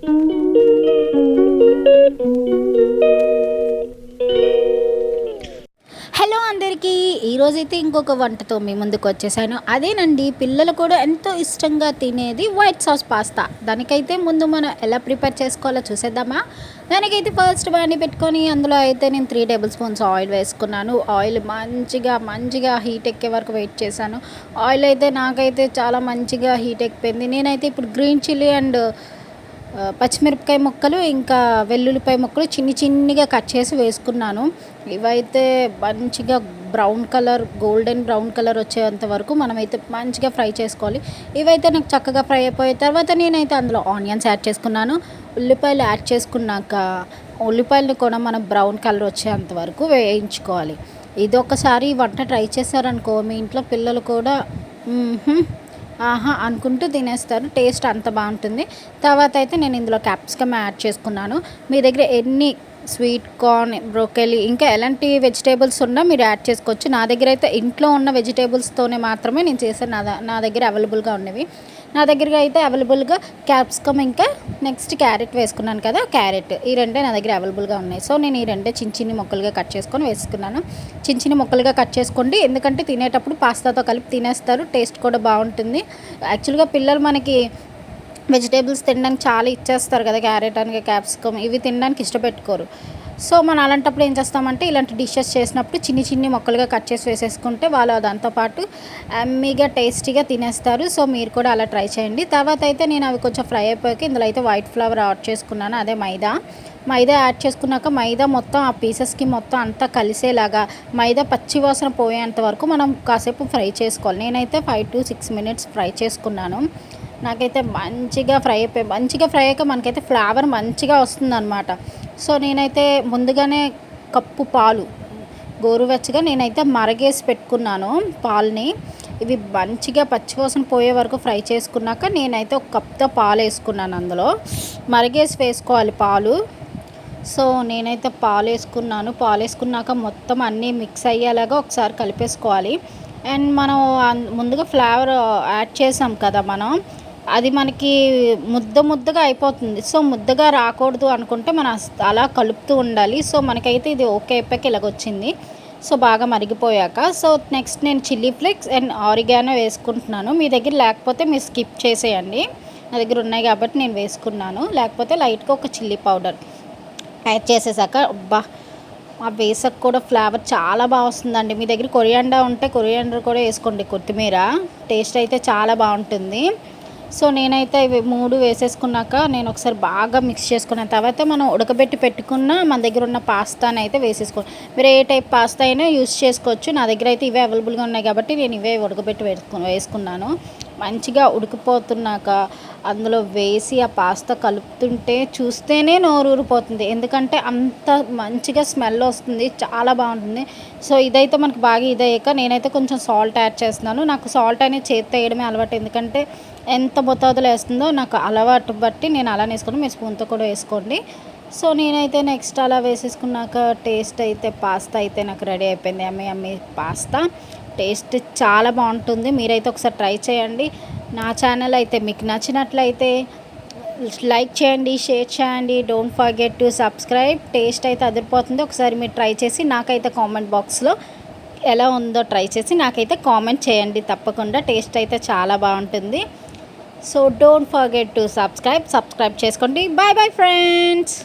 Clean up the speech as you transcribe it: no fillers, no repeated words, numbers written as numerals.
Hello అందరికీ, ఈరోజైతే ఇంకొక వంటతో మీ ముందుకు వచ్చేసాను. అదేనండి, పిల్లలు కూడా ఎంతో ఇష్టంగా తినేది వైట్ సాస్ పాస్తా. దానికైతే ముందు మనం ఎలా ప్రిపేర్ చేసుకోవాలో చూసేద్దామా. దానికైతే ఫస్ట్ బాండి పెట్టుకొని అందులో అయితే నేను 3 టేబుల్ స్పూన్స్ ఆయిల్ వేసుకున్నాను. ఆయిల్ మంచిగా హీట్ ఎక్కే వరకు వెయిట్ చేశాను. ఆయిల్ అయితే నాకైతే చాలా మంచిగా హీట్ ఎక్కిపోయింది. నేనైతే ఇప్పుడు గ్రీన్ చిల్లీ అండ్ పచ్చిమిరపకాయ ముక్కలు ఇంకా వెల్లుల్లిపాయ ముక్కలు చిన్నిగా కట్ చేసి వేసుకున్నాను. ఇవైతే మంచిగా గోల్డెన్ బ్రౌన్ కలర్ వచ్చేంత వరకు మనమైతే మంచిగా ఫ్రై చేసుకోవాలి. ఇవైతే నాకు చక్కగా ఫ్రై అయిపోయిన తర్వాత నేనైతే అందులో ఆనియన్స్ యాడ్ చేసుకున్నాను. ఉల్లిపాయలు యాడ్ చేసుకున్నాక ఉల్లిపాయలను కూడా మనం బ్రౌన్ కలర్ వచ్చేంత వరకు వేయించుకోవాలి. ఇది ఒకసారి వంట ట్రై చేశారనుకో, మీ ఇంట్లో పిల్లలు కూడా ఆహా అనుకుంటూ తినేస్తారు. టేస్ట్ అంత బాగుంటుంది. తర్వాత అయితే నేను ఇందులో క్యాప్సికమ్ యాడ్ చేసుకున్నాను. మీ దగ్గర ఎన్ని స్వీట్ కార్న్, బ్రోకలీ ఇంకా ఎలాంటి వెజిటేబుల్స్ ఉన్నా మీరు యాడ్ చేసుకోవచ్చు. నా దగ్గర అయితే ఇంట్లో ఉన్న వెజిటేబుల్స్తోనే మాత్రమే నేను చేశాను. నా దగ్గర అవైలబుల్గా ఉన్నవి. నా దగ్గర అయితే అవైలబుల్గా క్యాప్సికమ్ ఇంకా నెక్స్ట్ క్యారెట్ వేసుకున్నాను కదా, క్యారెట్ ఈ రెండే నా దగ్గర అవైలబుల్గా ఉన్నాయి. సో నేను ఈ రెండే చిన్న ముక్కలుగా కట్ చేసుకొని వేసుకున్నాను. చిన్న ముక్కలుగా కట్ చేసుకోండి, ఎందుకంటే తినేటప్పుడు పాస్తాతో కలిపి తినేస్తారు. టేస్ట్ కూడా బాగుంటుంది. యాక్చువల్గా పిల్లలు మనకి వెజిటేబుల్స్ తినడానికి చాలా ఇచ్చేస్తారు కదా, క్యారెట్ అని క్యాప్సికమ్ ఇవి తినడానికి ఇష్టపెట్టుకోరు. సో మనం అలాంటప్పుడు ఏం చేస్తామంటే ఇలాంటి డిషెస్ చేసినప్పుడు చిన్ని ముక్కలుగా కట్ చేసి వేసేసుకుంటే వాళ్ళు దాంతోపాటు అమ్మీగా టేస్టీగా తినేస్తారు. సో మీరు కూడా అలా ట్రై చేయండి. తర్వాత అయితే నేను అవి కొంచెం ఫ్రై అయిపోయాక ఇందులో అయితే వైట్ ఫ్లవర్ యాడ్ చేసుకున్నాను, అదే మైదా యాడ్ చేసుకున్నాక మైదా మొత్తం ఆ పీసెస్కి మొత్తం అంతా కలిసేలాగా మైదా పచ్చి వాసన పోయేంత వరకు మనం కాసేపు ఫ్రై చేసుకోవాలి. నేనైతే 5 to 6 minutes ఫ్రై చేసుకున్నాను. నాకైతే మంచిగా ఫ్రై అయ్యాక మనకైతే ఫ్లేవర్ మంచిగా వస్తుందన్నమాట. సో నేనైతే ముందుగానే కప్పు పాలు గోరువెచ్చగా నేనైతే మరగేసి పెట్టుకున్నాను పాలని. ఇవి మంచిగా పచ్చివాసన పోయే వరకు ఫ్రై చేసుకున్నాక నేనైతే ఒక కప్తో పాలు వేసుకున్నాను. అందులో మరగేసి వేసుకోవాలి పాలు. సో నేనైతే పాలు వేసుకున్నాక మొత్తం అన్నీ మిక్స్ అయ్యేలాగా ఒకసారి కలిపేసుకోవాలి. అండ్ మనం ముందుగా ఫ్లేవర్ యాడ్ చేసాం కదా మనం, అది మనకి ముద్దగా అయిపోతుంది. సో ముద్దగా రాకూడదు అనుకుంటే మనం అలా కలుపుతూ ఉండాలి. సో మనకైతే ఇది ఓకే అయిపోయాక ఇలాగొచ్చింది. సో బాగా మరిగిపోయాక సో నెక్స్ట్ నేను చిల్లీ ఫ్లేక్స్ అండ్ ఆరిగానో వేసుకుంటున్నాను. మీ దగ్గర లేకపోతే మీరు స్కిప్ చేసేయండి. నా దగ్గర ఉన్నాయి కాబట్టి నేను వేసుకున్నాను. లేకపోతే లైట్గా ఒక చిల్లీ పౌడర్ యాడ్ చేసేసాక ఆ వేసాక కూడా ఫ్లేవర్ చాలా బాగా వస్తుందండి. మీ దగ్గర కొరియాండర్ ఉంటే కొరియాండర్ కూడా వేసుకోండి, కొత్తిమీర. టేస్ట్ అయితే చాలా బాగుంటుంది. సో నేనైతే ఇవి 3 వేసేసుకున్నాక నేను ఒకసారి బాగా మిక్స్ చేసుకున్న తర్వాత మనం ఉడకబెట్టి పెట్టుకున్న మన దగ్గర ఉన్న పాస్తాని అయితే వేసేసుకోండి. మీరు ఏ టైప్ పాస్తా అయినా యూస్ చేసుకోవచ్చు. నా దగ్గర అయితే ఇవే అవైలబుల్గా ఉన్నాయి కాబట్టి నేను ఇవే ఉడకబెట్టి వేసుకున్నాను. మంచిగా ఉడికిపోతున్నాక అందులో వేసి ఆ పాస్తా కలుపుతుంటే చూస్తేనే నోరూరిపోతుంది, ఎందుకంటే అంత మంచిగా స్మెల్ వస్తుంది, చాలా బాగుంటుంది. సో ఇదైతే మనకు బాగా ఇదయ్యాక నేనైతే కొంచెం సాల్ట్ యాడ్ చేస్తున్నాను. నాకు సాల్ట్ అనేది చేతితో వేయడమే అలవాటు, ఎందుకంటే ఎంత మోతాదులో వేస్తుందో నాకు అలవాటు బట్టి నేను అలానే వేసుకుని, మీరు స్పూన్తో కూడా వేసుకోండి. సో నేనైతే నెక్స్ట్ అలా వేసేసుకున్నాక పాస్తా అయితే నాకు రెడీ అయిపోయింది. అమ్మి పాస్తా టేస్ట్ చాలా బాగుంటుంది. మీరైతే ఒకసారి ట్రై చేయండి. నా ఛానల్ అయితే మీకు నచ్చినట్లయితే లైక్ చేయండి, షేర్ చేయండి. Don't forget to subscribe. Taste అయితే అదిరిపోతుంది. ఒకసారి మీరు ట్రై చేసి నాకైతే కామెంట్ బాక్స్లో ఎలా ఉందో ట్రై చేసి నాకైతే కామెంట్ చేయండి తప్పకుండా. టేస్ట్ అయితే చాలా బాగుంటుంది. So don't forget to subscribe చేసుకోండి. Bye friends.